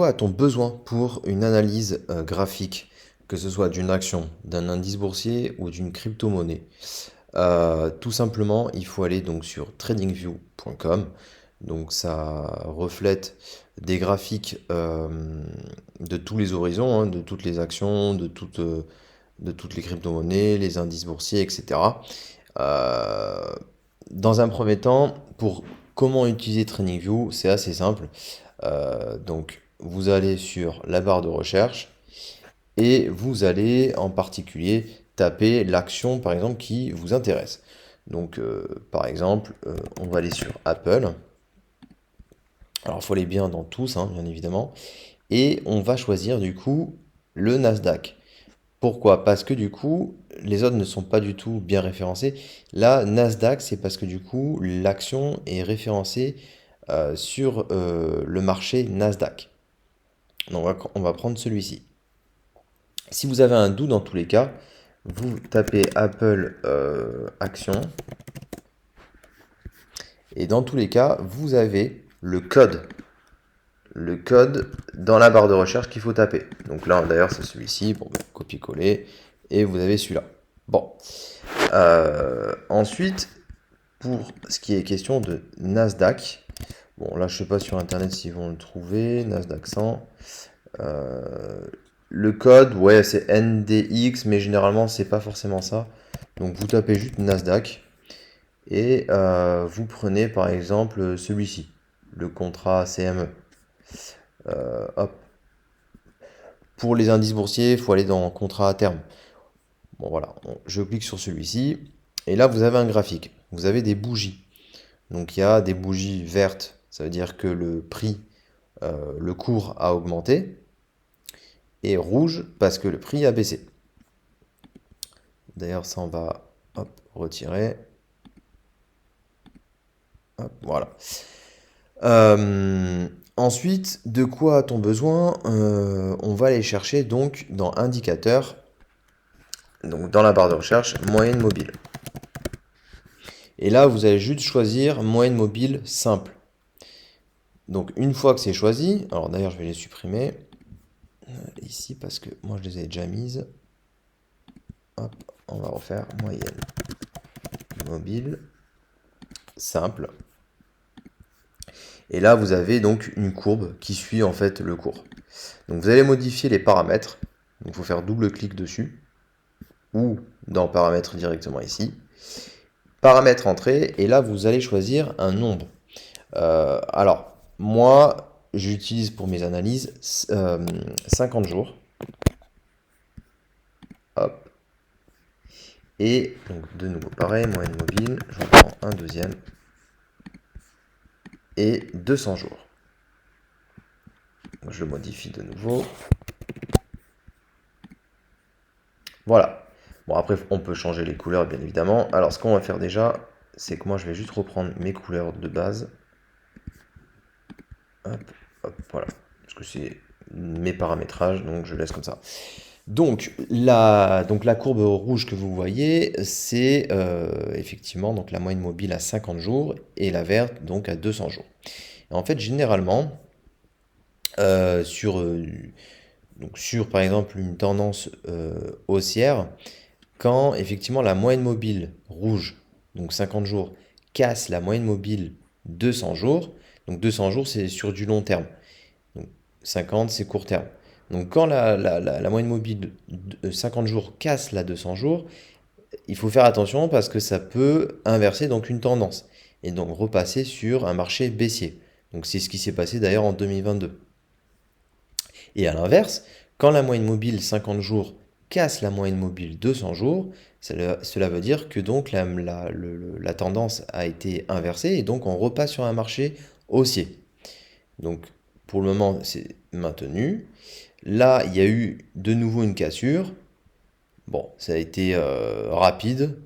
Quoi a-t-on besoin pour une analyse graphique, que ce soit d'une action, d'un indice boursier ou d'une crypto-monnaie? Tout simplement, il faut aller donc sur tradingview.com. Donc ça reflète des graphiques de tous les horizons, hein, de toutes les actions, de toutes les crypto-monnaies, les indices boursiers, etc. Euh, dans un premier temps, pour comment utiliser TradingView, c'est assez simple. Donc, vous allez sur la barre de recherche et vous allez en particulier taper l'action, par exemple, qui vous intéresse. Donc, par exemple, on va aller sur Apple. Alors, il faut aller bien dans tous, hein, bien évidemment. Et on va choisir du coup le Nasdaq. Pourquoi? Parce que du coup, les autres ne sont pas du tout bien référencés. Là, Nasdaq, c'est parce que du coup, l'action est référencée sur le marché Nasdaq. Donc, on va prendre celui-ci. Si vous avez un doute dans tous les cas, vous tapez Apple Action et dans tous les cas, vous avez le code dans la barre de recherche qu'il faut taper. Donc là, d'ailleurs, c'est celui-ci. Bon, ben, copier-coller et vous avez celui-là. Bon. Ensuite, pour ce qui est question de Nasdaq, bon, là, je sais pas sur Internet s'ils vont le trouver. Nasdaq 100. Euh, le code, ouais, c'est NDX, mais généralement, c'est pas forcément ça. Donc, vous tapez juste Nasdaq et vous prenez par exemple celui-ci, le contrat CME. Hop. Pour les indices boursiers, il faut aller dans contrat à terme. Bon, voilà, je clique sur celui-ci et là, vous avez un graphique. Vous avez des bougies. Donc, il y a des bougies vertes, ça veut dire que le prix, le cours a augmenté, et rouge parce que le prix a baissé. D'ailleurs, ça, on va hop, retirer. Hop, voilà. Ensuite, de quoi a-t-on besoin? On va aller chercher donc dans indicateur, donc dans la barre de recherche, moyenne mobile. Et là, vous allez juste choisir moyenne mobile simple. Donc une fois que c'est choisi, alors d'ailleurs je vais les supprimer ici parce que moi je les ai déjà mises. Hop, on va refaire moyenne mobile simple. Et là, vous avez donc une courbe qui suit en fait le cours. Donc vous allez modifier les paramètres. Donc il faut faire double clic dessus ou dans paramètres directement ici. Paramètres entrée et là vous allez choisir un nombre. Alors moi j'utilise pour mes analyses 50 jours. Hop. Et donc de nouveau pareil, moyenne mobile, j'en prends un deuxième. Et 200 jours. Donc, je le modifie de nouveau. Voilà. Bon, après, on peut changer les couleurs, bien évidemment. Alors, ce qu'on va faire déjà, c'est que moi, je vais juste reprendre mes couleurs de base. Hop, hop, voilà. Parce que c'est mes paramétrages, donc je laisse comme ça. Donc la courbe rouge que vous voyez, c'est effectivement donc la moyenne mobile à 50 jours et la verte donc à 200 jours. Et en fait, généralement, euh, sur, euh, sur par exemple une tendance haussière, quand effectivement la moyenne mobile rouge, donc 50 jours, casse la moyenne mobile 200 jours, donc 200 jours c'est sur du long terme, donc 50 c'est court terme. Donc quand la moyenne mobile de 50 jours casse la 200 jours, il faut faire attention parce que ça peut inverser donc une tendance et donc repasser sur un marché baissier. Donc c'est ce qui s'est passé d'ailleurs en 2022. Et à l'inverse, quand la moyenne mobile 50 jours casse la moyenne mobile 200 jours, cela veut dire que donc la tendance a été inversée et donc on repasse sur un marché haussier. Donc pour le moment c'est maintenu. Là il y a eu de nouveau une cassure. Bon, ça a été rapide.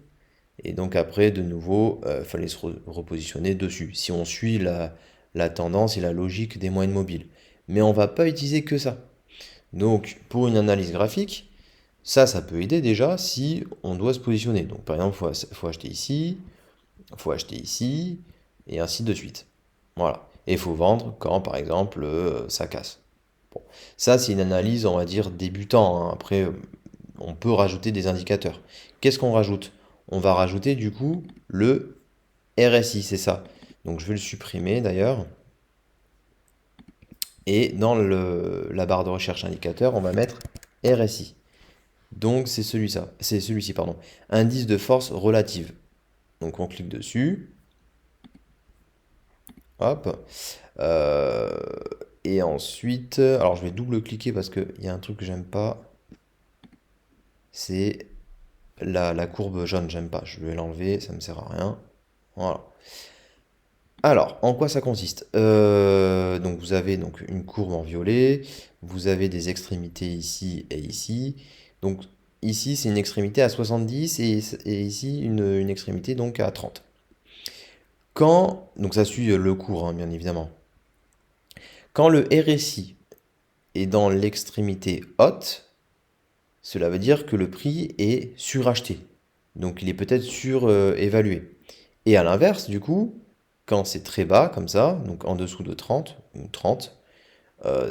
Et donc après de nouveau il fallait se repositionner dessus. Si on suit la tendance et la logique des moyennes mobiles. Mais on ne va pas utiliser que ça. Donc, pour une analyse graphique, ça peut aider déjà si on doit se positionner. Donc, par exemple, faut acheter ici, il faut acheter ici, et ainsi de suite. Voilà. Et il faut vendre quand, par exemple, ça casse. Bon, ça, c'est une analyse, on va dire, débutant, hein. Après, on peut rajouter des indicateurs. Qu'est-ce qu'on rajoute? On va rajouter du coup le RSI, c'est ça. Donc je vais le supprimer d'ailleurs. Et dans la barre de recherche indicateur, on va mettre RSI. Donc c'est celui-ci, pardon. Indice de force relative. Donc on clique dessus. Hop. Euh, et ensuite, alors je vais double-cliquer parce qu'il y a un truc que j'aime pas. C'est la courbe jaune, j'aime pas. Je vais l'enlever, ça me sert à rien. Voilà. Alors, en quoi ça consiste? Donc vous avez donc une courbe en violet, vous avez des extrémités ici et ici. Donc ici c'est une extrémité à 70 et ici une extrémité donc à 30. Donc ça suit le cours, hein, bien évidemment. Quand le RSI est dans l'extrémité haute, cela veut dire que le prix est suracheté. Donc il est peut-être surévalué. Et à l'inverse, du coup, quand c'est très bas, comme ça, donc en dessous de 30, ou 30,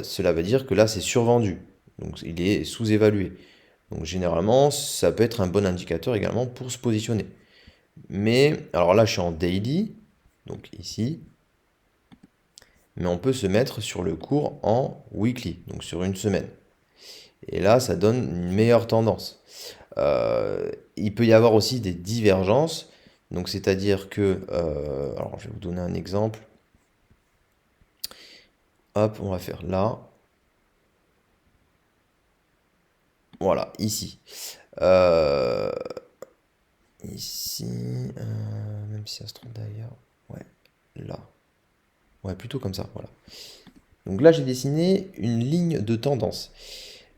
cela veut dire que là c'est survendu. Donc il est sous-évalué. Donc généralement, ça peut être un bon indicateur également pour se positionner. Mais, alors là je suis en daily, donc ici, mais on peut se mettre sur le cours en weekly, donc sur une semaine. Et là, ça donne une meilleure tendance. Il peut y avoir aussi des divergences. Donc, c'est-à-dire que, alors je vais vous donner un exemple. Hop, on va faire là. Voilà, ici. Euh, ici, même si ça se trouve d'ailleurs. Ouais, là. Ouais, plutôt comme ça, voilà. Donc là, j'ai dessiné une ligne de tendance.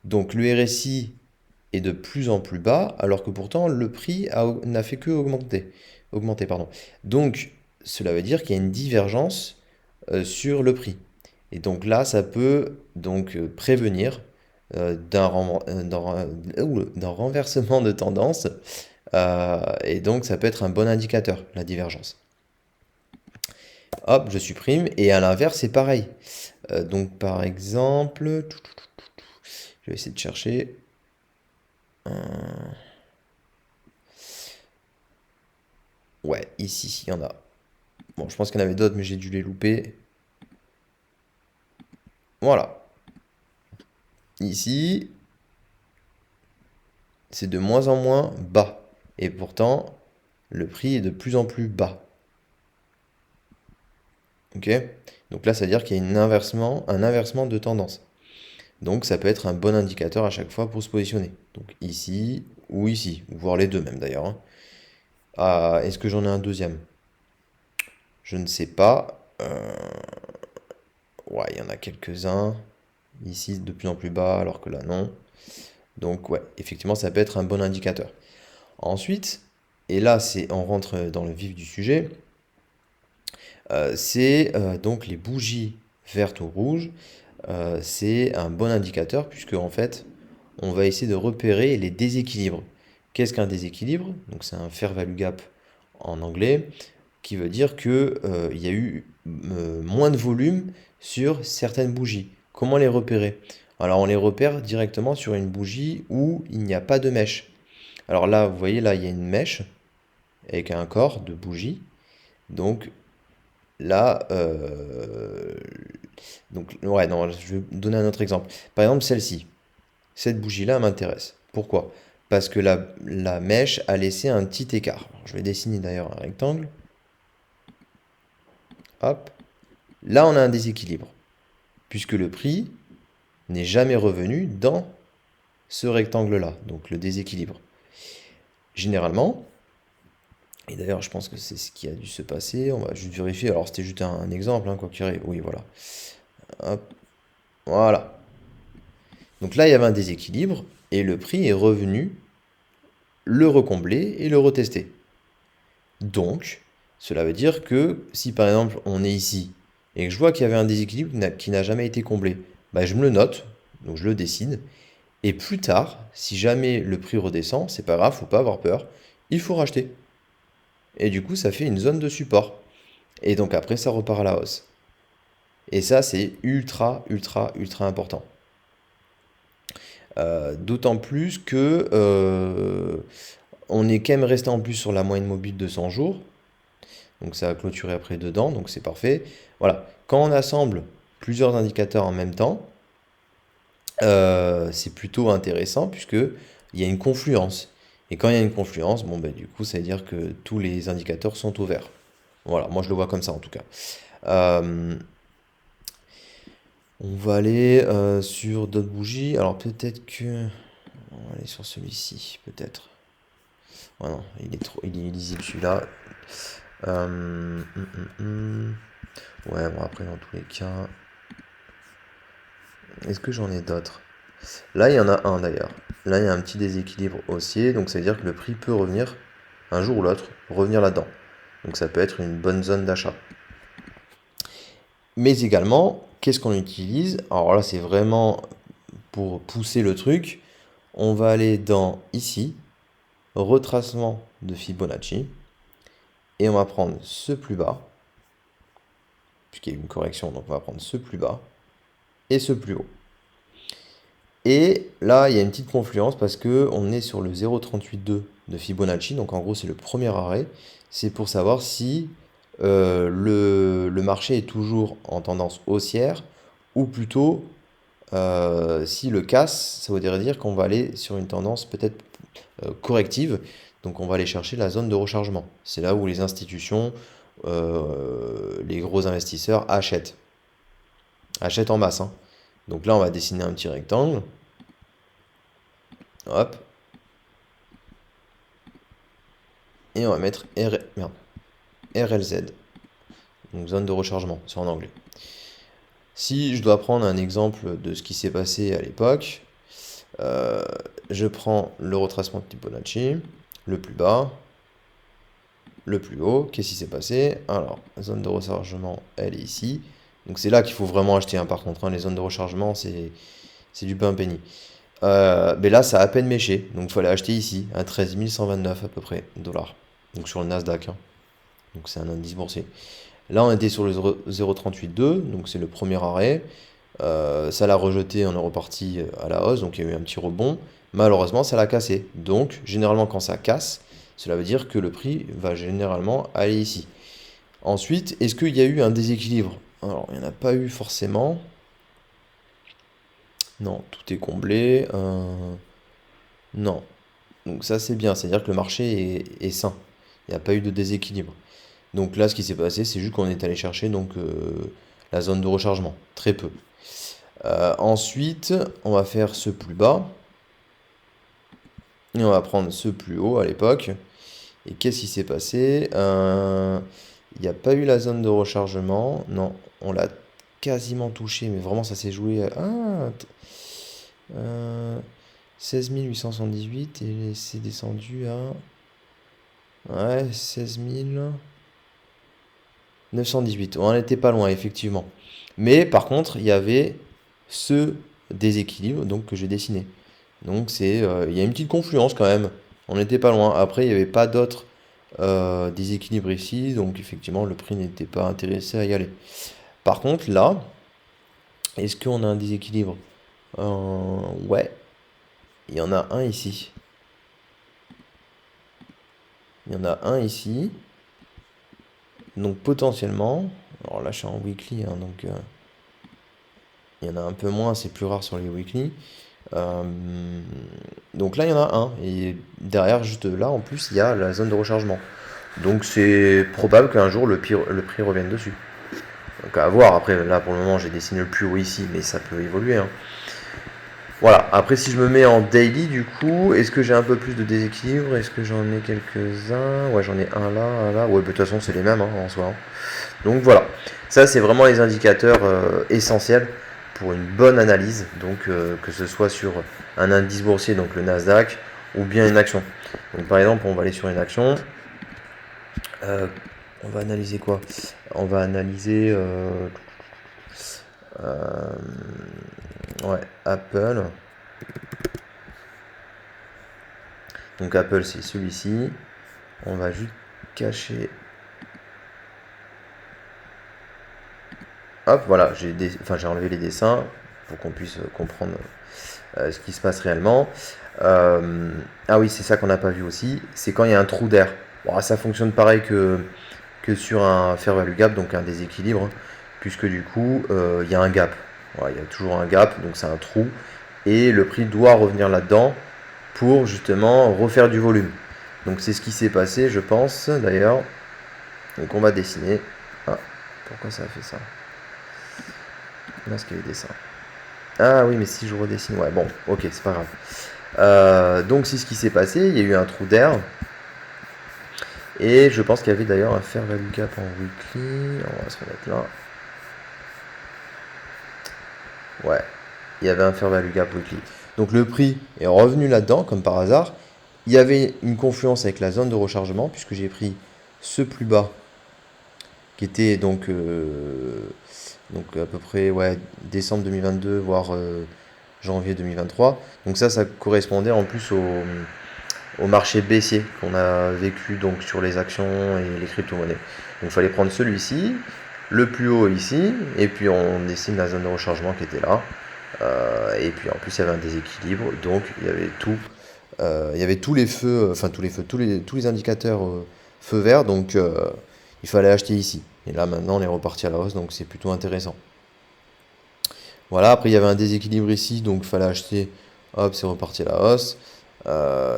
Donc le RSI est de plus en plus bas, alors que pourtant le prix n'a fait que augmenter, pardon. Donc cela veut dire qu'il y a une divergence sur le prix. Et donc là, ça peut donc prévenir d'un renversement de tendance. Et donc ça peut être un bon indicateur, la divergence. Hop, je supprime. Et à l'inverse, c'est pareil. Donc par exemple, je vais essayer de chercher. Ouais, ici, il y en a. Bon, je pense qu'il y en avait d'autres, mais j'ai dû les louper. Voilà. Ici, c'est de moins en moins bas. Et pourtant, le prix est de plus en plus bas. Ok? Donc là, ça veut dire qu'il y a un inversement de tendance. Donc ça peut être un bon indicateur à chaque fois pour se positionner. Donc ici ou ici, ou voire les deux même d'ailleurs, hein. Ah, est-ce que j'en ai un deuxième? Je ne sais pas. Ouais, il y en a quelques-uns. Ici, de plus en plus bas, alors que là, non. Donc ouais, effectivement, ça peut être un bon indicateur. Ensuite, et là, on rentre dans le vif du sujet, c'est donc les bougies vertes ou rouges. C'est un bon indicateur puisque en fait, on va essayer de repérer les déséquilibres. Qu'est-ce qu'un déséquilibre? Donc c'est un fair value gap en anglais, qui veut dire que il y a eu moins de volume sur certaines bougies. Comment les repérer? Alors on les repère directement sur une bougie où il n'y a pas de mèche. Alors là, vous voyez, là, il y a une mèche avec un corps de bougie. Donc là, donc ouais, non, je vais donner un autre exemple. Par exemple, celle-ci. Cette bougie-là m'intéresse. Pourquoi? Parce que la mèche a laissé un petit écart. Je vais dessiner d'ailleurs un rectangle. Hop. Là, on a un déséquilibre, puisque le prix n'est jamais revenu dans ce rectangle-là, donc le déséquilibre. Généralement, et d'ailleurs je pense que c'est ce qui a dû se passer, on va juste vérifier, alors c'était juste un exemple, hein, quoi qu'il arrive, oui voilà. Hop, voilà. Donc là il y avait un déséquilibre, et le prix est revenu le recombler et le retester. Donc, cela veut dire que si par exemple on est ici, et que je vois qu'il y avait un déséquilibre qui n'a jamais été comblé, bah, je me le note, donc je le dessine, et plus tard, si jamais le prix redescend, c'est pas grave, faut pas avoir peur, il faut racheter. Et du coup, ça fait une zone de support. Et donc après, ça repart à la hausse. Et ça, c'est ultra, ultra, ultra important. D'autant plus que on est quand même resté en plus sur la moyenne mobile de 100 jours. Donc ça a clôturé après dedans, donc c'est parfait. Voilà. Quand on assemble plusieurs indicateurs en même temps, c'est plutôt intéressant puisque il y a une confluence. Et quand il y a une confluence, bon ben du coup ça veut dire que tous les indicateurs sont au vert. Voilà, moi je le vois comme ça en tout cas. Euh, on va aller sur d'autres bougies. Alors peut-être que... On va aller sur celui-ci, peut-être. Oh non, il est illisible celui-là. Ouais, bon après dans tous les cas... Est-ce que j'en ai d'autres? Là, il y en a un d'ailleurs. Là, il y a un petit déséquilibre haussier, donc ça veut dire que le prix peut revenir, un jour ou l'autre, revenir là-dedans. Donc ça peut être une bonne zone d'achat. Mais également, qu'est-ce qu'on utilise? Alors là, c'est vraiment pour pousser le truc. On va aller dans ici, retracement de Fibonacci, et on va prendre ce plus bas, puisqu'il y a eu une correction, donc on va prendre ce plus bas et ce plus haut. Et là, il y a une petite confluence parce que on est sur le 0,382 de Fibonacci, donc en gros c'est le premier arrêt. C'est pour savoir si le marché est toujours en tendance haussière ou plutôt si le casse, ça voudrait dire qu'on va aller sur une tendance peut-être corrective. Donc on va aller chercher la zone de rechargement. C'est là où les institutions, les gros investisseurs achètent. Achètent en masse, hein. Donc là on va dessiner un petit rectangle. Hop. Et on va mettre RLZ. Donc zone de rechargement, c'est en anglais. Si je dois prendre un exemple de ce qui s'est passé à l'époque, je prends le retracement de Fibonacci, le plus bas, le plus haut. Qu'est-ce qui s'est passé? Alors, zone de rechargement, elle est ici. Donc c'est là qu'il faut vraiment acheter, hein, par contre, hein, les zones de rechargement, c'est du pain béni. Mais là, ça a à peine méché. Donc il fallait acheter ici, à 13 129 à peu près, dollars. Donc sur le Nasdaq, hein. Donc c'est un indice boursier. Là, on était sur le 0,382, donc c'est le premier arrêt. Ça l'a rejeté, on est reparti à la hausse, donc il y a eu un petit rebond. Malheureusement, ça l'a cassé. Donc, généralement, quand ça casse, cela veut dire que le prix va généralement aller ici. Ensuite, est-ce qu'il y a eu un déséquilibre? Alors, il n'y en a pas eu forcément. Non, tout est comblé. Non. Donc ça, c'est bien, c'est-à-dire que le marché est sain. Il n'y a pas eu de déséquilibre. Donc là, ce qui s'est passé, c'est juste qu'on est allé chercher donc, la zone de rechargement. Très peu. Ensuite, on va faire ce plus bas. Et on va prendre ce plus haut à l'époque. Et qu'est-ce qui s'est passé? Il n'y a pas eu la zone de rechargement. Non, on l'a quasiment touché, mais vraiment ça s'est joué à 16 878 et c'est descendu à... Ouais, 16 918. On n'était pas loin, effectivement. Mais par contre, il y avait ce déséquilibre donc, que j'ai dessiné. Donc il y a une petite confluence quand même. On n'était pas loin. Après, il n'y avait pas d'autres déséquilibres ici. Donc effectivement, le prix n'était pas intéressé à y aller. Par contre, là, est-ce qu'on a un déséquilibre? Ouais, il y en a un ici. Il y en a un ici. Donc potentiellement, alors là je suis en weekly, hein, donc il y en a un peu moins, c'est plus rare sur les weekly. Euh, donc là il y en a un, et derrière juste là en plus il y a la zone de rechargement. Donc c'est probable qu'un jour le prix revienne dessus. Donc à voir, après là pour le moment j'ai dessiné le plus haut ici, mais ça peut évoluer, hein. Voilà, après si je me mets en daily du coup, est-ce que j'ai un peu plus de déséquilibre? Est-ce que j'en ai quelques-uns? Ouais, j'en ai un là, un là. Ouais, de toute façon c'est les mêmes, hein, en soi, hein. Donc voilà, ça c'est vraiment les indicateurs essentiels pour une bonne analyse, donc que ce soit sur un indice boursier, donc le Nasdaq, ou bien une action. Donc par exemple, on va aller sur une action. On va analyser quoi? On va analyser ouais, Apple. Donc Apple c'est celui-ci. On va juste cacher. Hop, voilà, j'ai enlevé les dessins. pour qu'on puisse comprendre ce qui se passe réellement. Ah oui, c'est ça qu'on n'a pas vu aussi, c'est quand il y a un trou d'air. Bon, ça fonctionne pareil que sur un fair value gap, donc un déséquilibre, puisque du coup, il y a un gap. Voilà, il y a toujours un gap, donc c'est un trou, et le prix doit revenir là-dedans pour justement refaire du volume. Donc c'est ce qui s'est passé, je pense, d'ailleurs. Donc on va dessiner. Ah, pourquoi ça a fait ça? Là, ce qu'il y a des dessins. Ah oui, mais si je redessine, ouais, bon, ok, c'est pas grave. Donc c'est ce qui s'est passé, il y a eu un trou d'air. Et je pense qu'il y avait d'ailleurs un fair value gap en weekly. On va se remettre là. Ouais, il y avait un fair value gap weekly. Donc le prix est revenu là-dedans, comme par hasard. Il y avait une confluence avec la zone de rechargement, puisque j'ai pris ce plus bas, qui était donc à peu près ouais, décembre 2022, voire janvier 2023. Donc ça correspondait en plus au marché baissier qu'on a vécu donc sur les actions et les crypto-monnaies. Donc il fallait prendre celui-ci, le plus haut ici, et puis on dessine la zone de rechargement qui était là. Et puis en plus il y avait un déséquilibre, donc il y avait tout. Il y avait tous les feux, enfin tous les indicateurs feu vert, donc il fallait acheter ici. Et là maintenant on est reparti à la hausse, donc c'est plutôt intéressant. Voilà, après il y avait un déséquilibre ici, donc il fallait acheter, hop, c'est reparti à la hausse,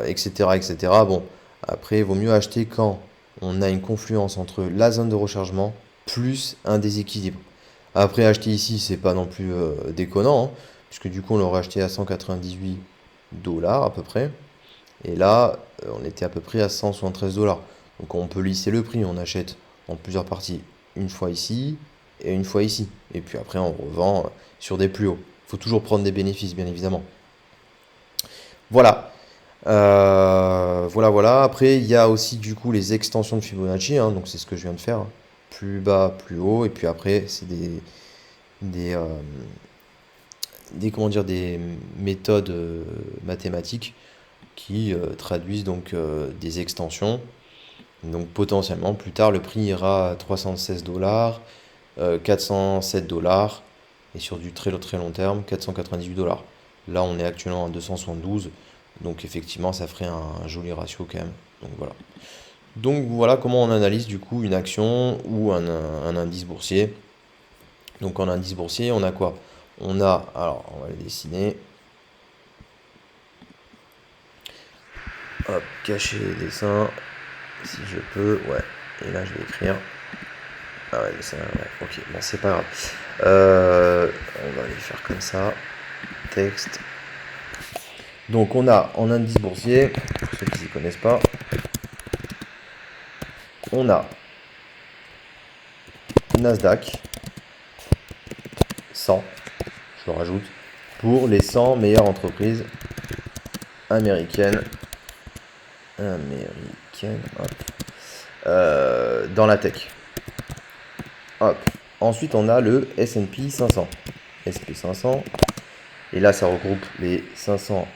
etc., etc. Bon, après il vaut mieux acheter quand on a une confluence entre la zone de rechargement plus un déséquilibre. Après acheter ici, c'est pas non plus déconnant, hein, puisque du coup on l'aurait acheté à 198 dollars à peu près. Et là, on était à peu près à 173 dollars. Donc on peut lisser le prix, on achète en plusieurs parties, une fois ici et une fois ici. Et puis après on revend sur des plus hauts. Il faut toujours prendre des bénéfices, bien évidemment. Voilà. Voilà. Après, il y a aussi du coup les extensions de Fibonacci, hein, donc c'est ce que je viens de faire. Plus bas, plus haut. Et puis après, c'est des, euh, comment dire, des méthodes mathématiques qui traduisent donc des extensions. Donc potentiellement, plus tard, le prix ira à 316 dollars, 407 dollars, et sur du très long terme, 498 dollars. Là, on est actuellement à 272, donc effectivement, ça ferait un joli ratio quand même. Donc voilà comment on analyse du coup une action ou un indice boursier. Donc en indice boursier, on a quoi? Alors on va le dessiner. Hop, cacher les dessins, si je peux, ouais. Et là, je vais écrire. Ah ouais, mais ça, ouais, ok, bon, c'est pas grave. On va les faire comme ça. Texte. Donc, on a en indice boursier, pour ceux qui ne connaissent pas, on a Nasdaq 100, je le rajoute, pour les 100 meilleures entreprises américaines. Hop. Dans la tech. Hop. Ensuite, on a le S&P 500. SP 500. Et là, ça regroupe les 500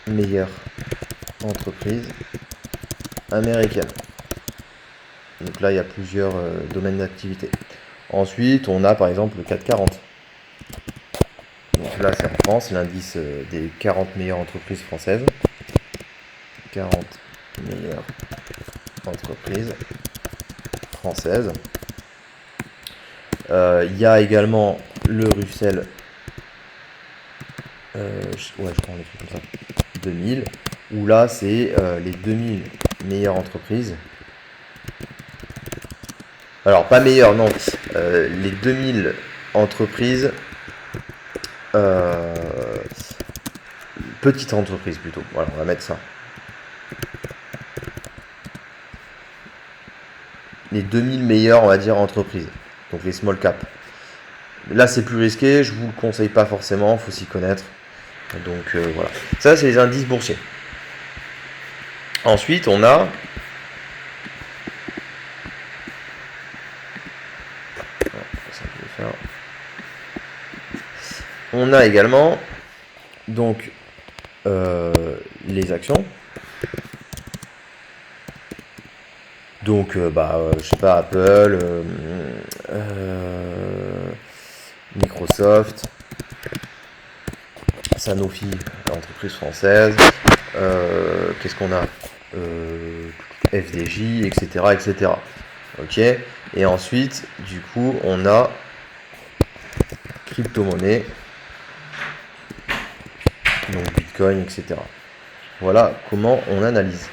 meilleures entreprises américaines. Donc là, il y a plusieurs domaines d'activité. Ensuite, on a par exemple le CAC 40. Donc là, c'est en France, l'indice des 40 meilleures entreprises françaises. 40 meilleures entreprises françaises. Il y a également le Russell, je crois qu'on l'écrit comme ça, 2000, où là c'est les 2000 meilleures entreprises. Alors pas meilleures, non, les 2000 entreprises, petites entreprises plutôt, voilà, on va mettre ça. Les 2000 meilleures, on va dire, entreprises, donc les small cap. Là c'est plus risqué, je vous le conseille pas forcément, faut s'y connaître. Donc voilà, ça c'est les indices boursiers. Ensuite on a également donc les actions. Donc je sais pas, Apple, Microsoft, Sanofi, entreprise française. Qu'est-ce qu'on a? FDJ, etc., etc. Ok. Et ensuite, du coup, on a crypto-monnaie, donc Bitcoin, etc. Voilà comment on analyse.